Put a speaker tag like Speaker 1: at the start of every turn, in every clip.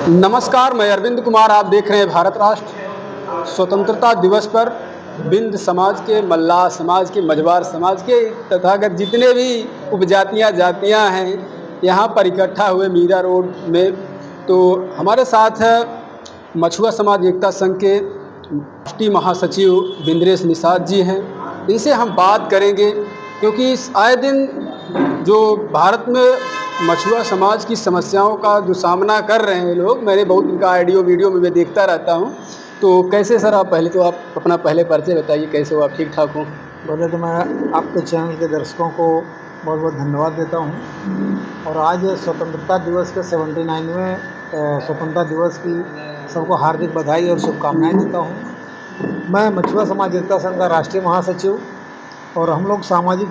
Speaker 1: नमस्कार, मैं अरविंद कुमार। आप देख रहे हैं भारत राष्ट्र स्वतंत्रता दिवस पर बिंद समाज के, मल्लाह समाज के, मझवार समाज के तथागत जितने भी उपजातियां जातियां हैं, यहाँ पर इकट्ठा हुए मीरा रोड में। तो हमारे साथ है मछुआ समाज एकता संघ के राष्ट्रीय महासचिव बिंद्रेश निषाद जी हैं। इनसे हम बात करेंगे क्योंकि आए दिन जो भारत में मछुआ समाज की समस्याओं का जो सामना कर रहे हैं लोग, मैंने बहुत उनका ऑडियो वीडियो में मैं देखता रहता हूँ। तो कैसे सर, आप पहले तो आप अपना पहले परिचय बताइए, कैसे हो आप? ठीक ठाक हो?
Speaker 2: पहले तो मैं आपके चैनल के दर्शकों को बहुत बहुत धन्यवाद देता हूँ। और आज स्वतंत्रता दिवस के 79वें स्वतंत्रता दिवस की सबको हार्दिक बधाई और शुभकामनाएं देता हूँ। मैं मछुआ समाज एकता संघ का राष्ट्रीय महासचिव, और हम लोग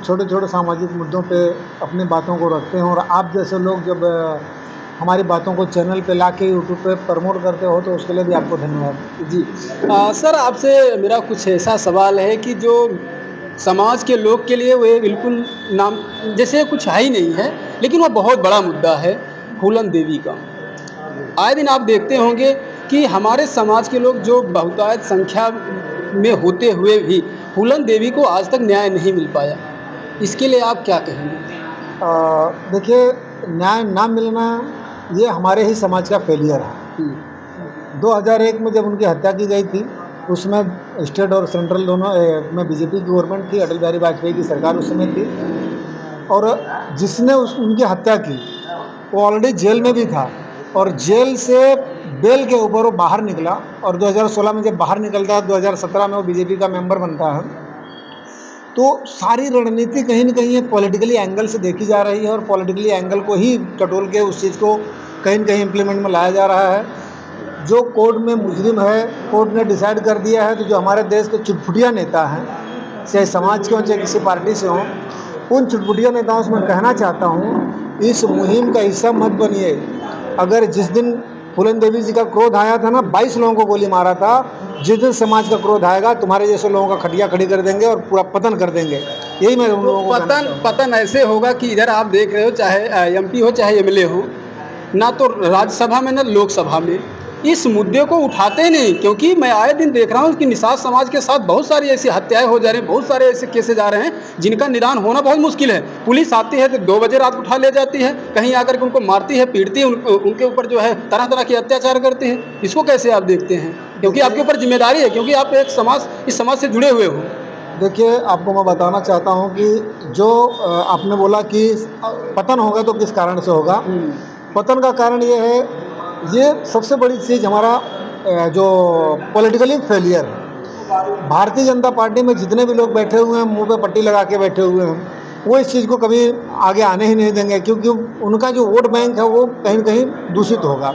Speaker 2: छोटे छोटे सामाजिक मुद्दों पे अपनी बातों को रखते हैं। और आप जैसे लोग जब हमारी बातों को चैनल पे ला के यूट्यूब पे प्रमोट करते हो तो उसके लिए भी आपको धन्यवाद।
Speaker 1: जी। सर, आपसे मेरा कुछ ऐसा सवाल है कि जो समाज के लोग के लिए वे बिल्कुल नाम जैसे कुछ है ही नहीं है, लेकिन वो बहुत बड़ा मुद्दा है फूलन देवी का। आए दिन आप देखते होंगे कि हमारे समाज के लोग जो बहुतायत संख्या में होते हुए भी फूलन देवी को आज तक न्याय नहीं मिल पाया। इसके लिए आप क्या कहेंगे?
Speaker 2: देखिए, न्याय ना मिलना ये हमारे ही समाज का फेलियर है।
Speaker 1: हुँ।
Speaker 2: 2001 में जब उनकी हत्या की गई थी, उसमें स्टेट और सेंट्रल दोनों में बीजेपी की गवर्नमेंट थी, अटल बिहारी वाजपेयी की सरकार उस समय थी। और जिसने उनकी हत्या की वो ऑलरेडी जेल में भी था, और जेल से बेल के ऊपर वो बाहर निकला। और 2016 में जब बाहर निकलता है, 2017 में वो बीजेपी का मेंबर बनता है। तो सारी रणनीति कहीं न कहीं एक पॉलिटिकली एंगल से देखी जा रही है, और पॉलिटिकली एंगल को ही टटोल के उस चीज़ को कहीं न कहीं इम्प्लीमेंट में लाया जा रहा है। जो कोर्ट में मुजरिम है, कोर्ट ने डिसाइड कर दिया है। तो जो हमारे देश के चुटपुटिया नेता हैं, चाहे समाज के हों चाहे किसी पार्टी से हों, उन चुटपुटिया नेताओं से मैं कहना चाहता हूँ, इस मुहिम का हिस्सा मत बनिए। अगर जिस दिन फूलन देवी जी का क्रोध आया था ना, 22 लोगों को गोली मारा था। जिस दिन समाज का क्रोध आएगा, तुम्हारे जैसे लोगों का खटिया खड़ी कर देंगे और पूरा पतन कर देंगे। यही मैं उन
Speaker 1: तो
Speaker 2: लोगों को कहना
Speaker 1: पतन
Speaker 2: चाहूँगा।
Speaker 1: पतन ऐसे होगा कि इधर आप देख रहे हो, चाहे एमपी हो चाहे एमएलए हो, ना तो राज्यसभा में ना लोकसभा में इस मुद्दे को उठाते नहीं। क्योंकि मैं आए दिन देख रहा हूँ कि निषाद समाज के साथ बहुत सारी ऐसी हत्याएं हो जा रही हैं, बहुत सारे ऐसे केसेस आ रहे हैं जिनका निदान होना बहुत मुश्किल है। पुलिस आती है तो 2 बजे रात उठा ले जाती है, कहीं आकर के उनको मारती है, पीटती है, उनके ऊपर जो है तरह तरह के अत्याचार करते हैं। इसको कैसे आप देखते हैं? क्योंकि आपके ऊपर जिम्मेदारी है, क्योंकि आप एक समाज इस समाज से जुड़े हुए हो।
Speaker 2: देखिए, आपको मैं बताना चाहता हूँ कि जो आपने बोला कि पतन होगा तो किस कारण से होगा। पतन का कारण ये है, ये सबसे बड़ी चीज़ हमारा जो पॉलिटिकली फेलियर है। भारतीय जनता पार्टी में जितने भी लोग बैठे हुए हैं, मुंह पे पट्टी लगा के बैठे हुए हैं, वो इस चीज़ को कभी आगे आने ही नहीं देंगे, क्योंकि उनका जो वोट बैंक है वो कहीं न कहीं दूषित होगा।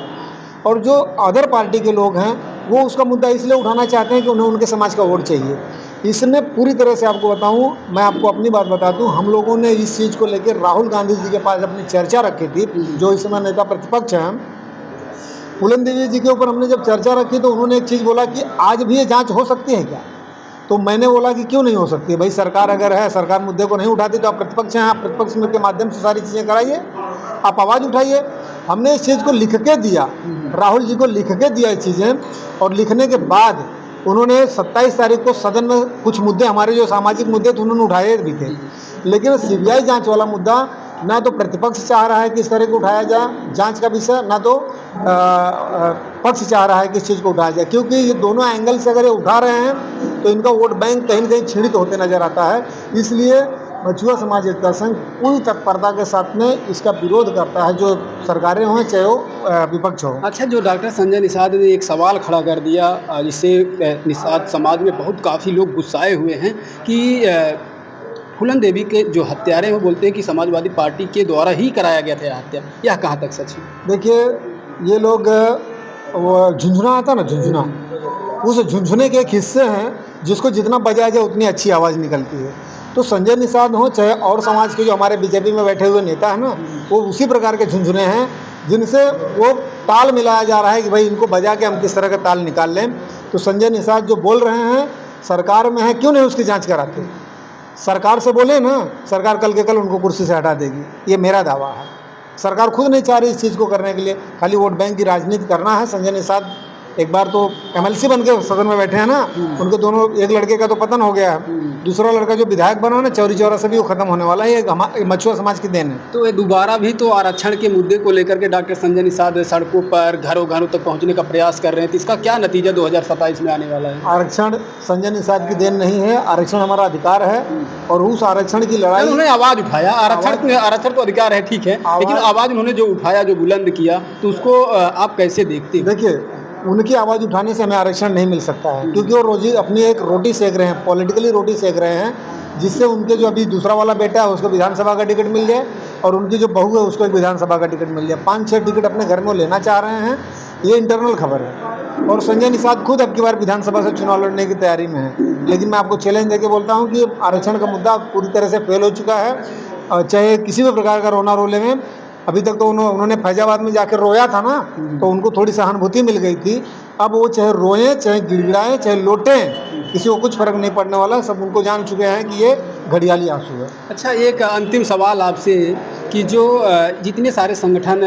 Speaker 2: और जो अदर पार्टी के लोग हैं, वो उसका मुद्दा इसलिए उठाना चाहते हैं कि उन्हें उनके समाज का वोट चाहिए। इसने पूरी तरह से, आपको बताऊँ, मैं आपको अपनी बात बता दूँ, हम लोगों ने इस चीज़ को लेकर राहुल गांधी जी के पास अपनी चर्चा रखी थी, जो इस समय नेता प्रतिपक्ष हैं। फूलन देवी जी के ऊपर हमने जब चर्चा रखी तो उन्होंने एक चीज़ बोला कि आज भी ये जांच हो सकती है क्या? तो मैंने बोला कि क्यों नहीं हो सकती? भाई, सरकार अगर है, सरकार मुद्दे को नहीं उठाती तो आप प्रतिपक्ष हैं, आप प्रतिपक्ष के माध्यम से सारी चीज़ें कराइए, आप आवाज़ उठाइए। हमने इस चीज़ को लिख के दिया, राहुल जी को लिख के दिया ये चीज़ें। और लिखने के बाद उन्होंने 27 तारीख को सदन में कुछ मुद्दे, हमारे जो सामाजिक मुद्दे थे, उन्होंने उठाए भी थे। लेकिन सीबीआई जांच वाला मुद्दा ना तो प्रतिपक्ष चाह रहा है कि इस तरह को उठाया जाए जांच का विषय, ना तो पक्ष चाह रहा है कि इस चीज़ को उठाया जाए। क्योंकि ये दोनों एंगल से अगर ये उठा रहे हैं तो इनका वोट बैंक कहीं न कहीं क्षीणित होते नज़र आता है। इसलिए मछुआ समाज एकता संघ पूरी तत्परता के साथ में इसका विरोध करता है, जो सरकारें हों चाहे वो विपक्ष हो।
Speaker 1: अच्छा, जो डॉक्टर संजय निषाद ने एक सवाल खड़ा कर दिया, जिससे निषाद समाज में बहुत काफ़ी लोग गुस्साए हुए हैं कि फूलन देवी के जो हत्यारे हैं वो बोलते हैं कि समाजवादी पार्टी के द्वारा ही कराया गया था यह हत्या। यह कहाँ तक सच है?
Speaker 2: देखिए, ये लोग वो झुंझुना आता ना, झुंझुना, उस झुंझुने के एक हिस्से हैं जिसको जितना बजाया जाए उतनी अच्छी आवाज़ निकलती है। तो संजय निषाद हो चाहे और समाज के जो हमारे बीजेपी में बैठे हुए नेता हैं ना, वो उसी प्रकार के झुंझुने हैं जिनसे वो ताल मिलाया जा रहा है कि भाई इनको बजा के हम किस तरह का ताल निकाल लें। तो संजय निषाद जो बोल रहे हैं, सरकार में है, क्यों नहीं उसकी जांच कराते? सरकार से बोले ना, सरकार कल के कल उनको कुर्सी से हटा देगी, ये मेरा दावा है। सरकार खुद नहीं चाह रही इस चीज़ को करने के लिए, खाली वोट बैंक की राजनीति करना है। संजय निषाद एक बार तो एमएलसी बन के सदन में बैठे हैं ना, उनके दोनों, एक लड़के का तो पतन हो गया है, दूसरा लड़का जो विधायक बना ना चौरी चौरा से भी वो खत्म होने वाला है। ये मछुआ समाज की देन है।
Speaker 1: तो ये दोबारा भी तो आरक्षण के मुद्दे को लेकर के डॉक्टर संजय निषाद सड़कों पर घरों घरों तक पहुंचने का प्रयास कर रहे हैं, तो इसका क्या नतीजा 2027 में आने वाला है?
Speaker 2: आरक्षण संजय निषाद की देन नहीं है, आरक्षण हमारा अधिकार है और उस आरक्षण की लड़ाई
Speaker 1: उन्होंने आवाज़ उठाया, आरक्षण तो अधिकार है, ठीक है, लेकिन आवाज़ उन्होंने जो उठाया, जो बुलंद किया, तो उसको आप कैसे देखते हैं?
Speaker 2: देखिए, उनकी आवाज़ उठाने से हमें आरक्षण नहीं मिल सकता है, क्योंकि वो रोजी अपनी एक रोटी सेक रहे हैं, पॉलिटिकली रोटी सेक रहे हैं, जिससे उनके जो अभी दूसरा वाला बेटा है उसको विधानसभा का टिकट मिल जाए और उनकी जो बहू है उसको एक विधानसभा का टिकट मिल जाए। 5-6 टिकट अपने घर में लेना चाह रहे हैं, ये इंटरनल खबर है। और संजय निषाद खुद अब की बार विधानसभा से चुनाव लड़ने की तैयारी में है। लेकिन मैं आपको चैलेंज देके बोलता हूँ कि आरक्षण का मुद्दा पूरी तरह से फेल हो चुका है। चाहे किसी भी प्रकार का रोना रो लें, अभी तक तो उन्होंने फैजाबाद में जाकर रोया था ना, तो उनको थोड़ी सहानुभूति मिल गई थी। अब वो चाहे रोएं, चाहे गिड़गिड़ाएं, चाहे लोटें, किसी को कुछ फर्क नहीं पड़ने वाला। सब उनको जान चुके हैं कि ये घड़ियाली आंसू है।
Speaker 1: अच्छा, एक अंतिम सवाल आपसे कि जो जितने सारे संगठन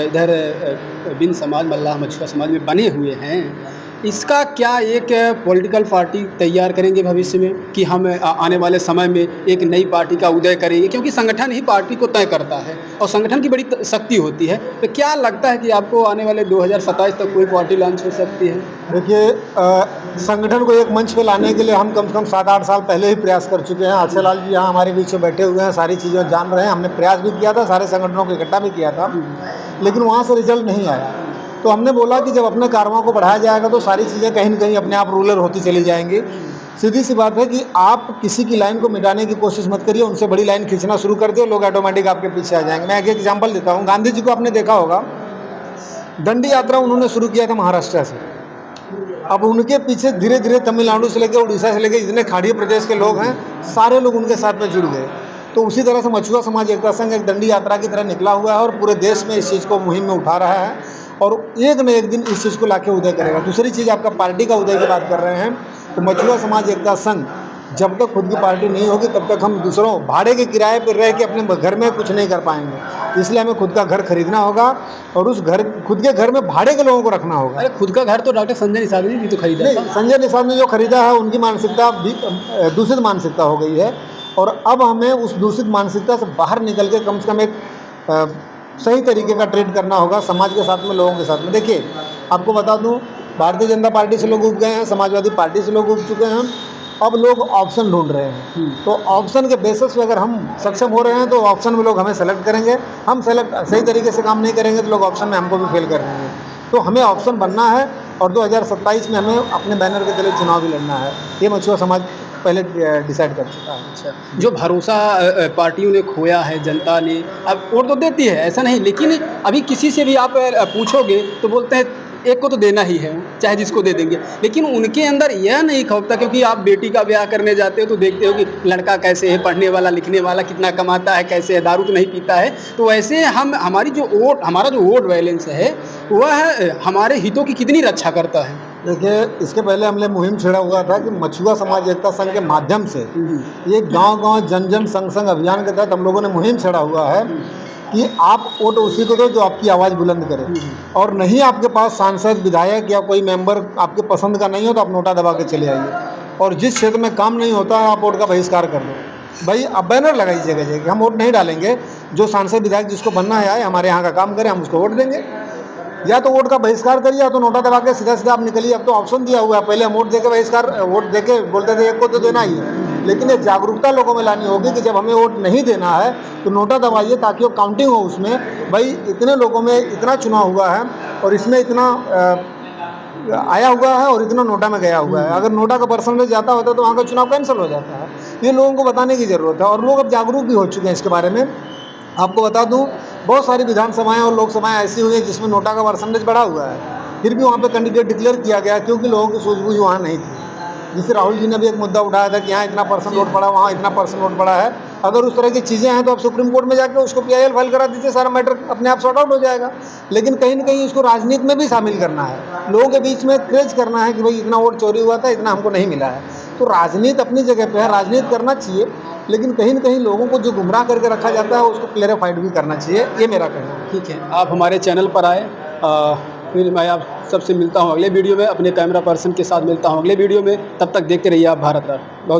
Speaker 1: इधर बिन समाज, मल्लाह, मछुआ समाज में बने हुए हैं, इसका क्या एक पॉलिटिकल पार्टी तैयार करेंगे भविष्य में कि हम आने वाले समय में एक नई पार्टी का उदय करेंगे? क्योंकि संगठन ही पार्टी को तय करता है और संगठन की बड़ी शक्ति होती है। तो क्या लगता है कि आपको आने वाले 2027 तक कोई पार्टी लॉन्च हो सकती है?
Speaker 2: देखिए, संगठन को एक मंच पे लाने के लिए हम कम से कम 7-8 साल पहले ही प्रयास कर चुके हैं। अक्षय लाल जी यहाँ हमारे बीच में बैठे हुए हैं, सारी चीज़ें जान रहे हैं। हमने प्रयास भी किया था, सारे संगठनों को इकट्ठा भी किया था, लेकिन वहाँ से रिजल्ट नहीं आया। तो हमने बोला कि जब अपने कारवां को बढ़ाया जाएगा तो सारी चीज़ें कहीं न कहीं अपने आप रूलर होती चली जाएंगी। सीधी सी बात है कि आप किसी की लाइन को मिटाने की कोशिश मत करिए, उनसे बड़ी लाइन खींचना शुरू कर दिए, लोग ऑटोमेटिक आपके पीछे आ जाएंगे। मैं एक एग्जाम्पल देता हूँ। गांधी जी को आपने देखा होगा, दंडी यात्रा उन्होंने शुरू किया था महाराष्ट्र से। अब उनके पीछे धीरे धीरे तमिलनाडु से लेकर उड़ीसा से लेकर जितने खाड़ी प्रदेश के लोग हैं, सारे लोग उनके साथ में जुड़ गए। तो उसी तरह से मछुआ समाज एकता संघ एक दंडी यात्रा की तरह निकला हुआ है और पूरे देश में इस चीज़ को मुहिम में उठा रहा है और एक न एक दिन इस चीज़ को लाके उदय करेगा। दूसरी चीज़, आपका पार्टी का उदय की बात कर रहे हैं, तो मछुआ समाज एकता संघ जब तक खुद की पार्टी नहीं होगी तब तक हम दूसरों भाड़े के किराए पर रह के अपने घर में कुछ नहीं कर पाएंगे। इसलिए हमें खुद का घर खरीदना होगा और उस घर, खुद के घर में भाड़े के लोगों को रखना होगा।
Speaker 1: अरे, खुद का घर तो डॉक्टर संजय निषाद ने भी तो खरीदा
Speaker 2: नहीं,
Speaker 1: था।
Speaker 2: संजय निषाद ने जो खरीदा है उनकी मानसिकता भी दूषित मानसिकता हो गई है और अब हमें उस दूषित मानसिकता से बाहर निकल के कम से कम एक सही तरीके का ट्रीट करना होगा समाज के साथ में, लोगों के साथ में। देखिए, आपको बता दूं, भारतीय जनता पार्टी से लोग उब गए हैं, समाजवादी पार्टी से लोग उब चुके हैं, अब लोग ऑप्शन ढूंढ रहे हैं। तो ऑप्शन के बेसिस पे अगर हम सक्षम हो रहे हैं तो ऑप्शन में लोग हमें सेलेक्ट करेंगे। हम सेलेक्ट सही तरीके से काम नहीं करेंगे तो लोग ऑप्शन में हमको भी फेल कर देंगे। तो हमें ऑप्शन बनना है और 2027 में हमें अपने बैनर के तले चुनाव भी लड़ना है। ये मछुआ समाज पहले डिसाइड कर चुका है।
Speaker 1: अच्छा, जो भरोसा पार्टियों ने खोया है, जनता ने, अब वोट तो देती है, ऐसा नहीं, लेकिन अभी किसी से भी आप पूछोगे तो बोलते हैं एक को तो देना ही है, चाहे जिसको दे देंगे। लेकिन उनके अंदर यह नहीं खौफता, क्योंकि आप बेटी का ब्याह करने जाते हो तो देखते हो कि लड़का कैसे है, पढ़ने वाला, लिखने वाला, कितना कमाता है, कैसे है, दारू तो नहीं पीता है। तो वैसे हमारा जो वोट बैलेंस है वह हमारे हितों की कितनी रक्षा करता है।
Speaker 2: देखिए, इसके पहले हमने मुहिम छेड़ा हुआ था कि मछुआ समाज एकता संघ के माध्यम से ये गांव-गांव जन-जन संग-संग अभियान के तहत हम लोगों ने मुहिम छेड़ा हुआ है कि आप वोट उसी को दो जो आपकी आवाज़ बुलंद करे और नहीं आपके पास सांसद, विधायक या कोई मेंबर आपके पसंद का नहीं हो तो आप नोटा दबा के चले आइए और जिस क्षेत्र में काम नहीं होता है आप वोट का बहिष्कार कर दो। भाई, अब बैनर लगाइए जगह जगह, हम वोट नहीं डालेंगे, जो सांसद विधायक जिसको बनना है आए, हमारे यहाँ का काम करे, हम उसको वोट देंगे। या तो वोट का बहिष्कार करिए या तो नोटा दबा के सीधा सीधा आप निकलिए। अब तो ऑप्शन दिया हुआ है, पहले हम वोट देके बहिष्कार, वोट देके बोलते थे एक को तो देना ही है, लेकिन ये जागरूकता लोगों में लानी होगी कि जब हमें वोट नहीं देना है तो नोटा दबाइए ताकि वो काउंटिंग हो उसमें। भाई, इतने लोगों में इतना चुनाव हुआ है और इसमें इतना आया हुआ है और इतना नोटा में गया हुआ है। अगर नोटा का परसेंटेज जाता होता तो वहाँ का चुनाव कैंसिल हो जाता है। ये लोगों को बताने की ज़रूरत है और लोग अब जागरूक भी हो चुके हैं इसके बारे में। आपको बता दूं, बहुत सारी विधानसभाएं और लोकसभाएं ऐसी हुई हैं जिसमें नोटा का परसेंटेज बढ़ा हुआ है, फिर भी वहाँ पे कैंडिडेट डिक्लेयर किया गया क्योंकि लोगों की सूझबूझ वहाँ नहीं थी। जिससे राहुल जी ने भी एक मुद्दा उठाया था कि यहाँ इतना परसेंट वोट पड़ा, वहाँ इतना परसेंट वोट पड़ा है। अगर उस तरह की चीज़ें हैं तो आप सुप्रीम कोर्ट में जाकर उसको PIL फाइल करा दीजिए, सारा मैटर अपने आप सॉर्ट आउट हो जाएगा। लेकिन कहीं ना कहीं इसको राजनीति में भी शामिल करना है, लोगों के बीच में क्रेज करना है कि भाई इतना वोट चोरी हुआ था, इतना हमको नहीं मिला है। तो राजनीति अपनी जगह पे है, राजनीति करना चाहिए, लेकिन कहीं ना कहीं लोगों को जो गुमराह करके रखा जाता है उसको क्लेरिफाइड भी करना चाहिए, ये मेरा कहना है।
Speaker 1: ठीक है, आप हमारे चैनल पर आए। फिर मैं आप सबसे मिलता हूँ अगले वीडियो में, अपने कैमरा पर्सन के साथ मिलता हूँ अगले वीडियो में। तब तक देखते रहिए आप भारत राष्ट्र। बहुत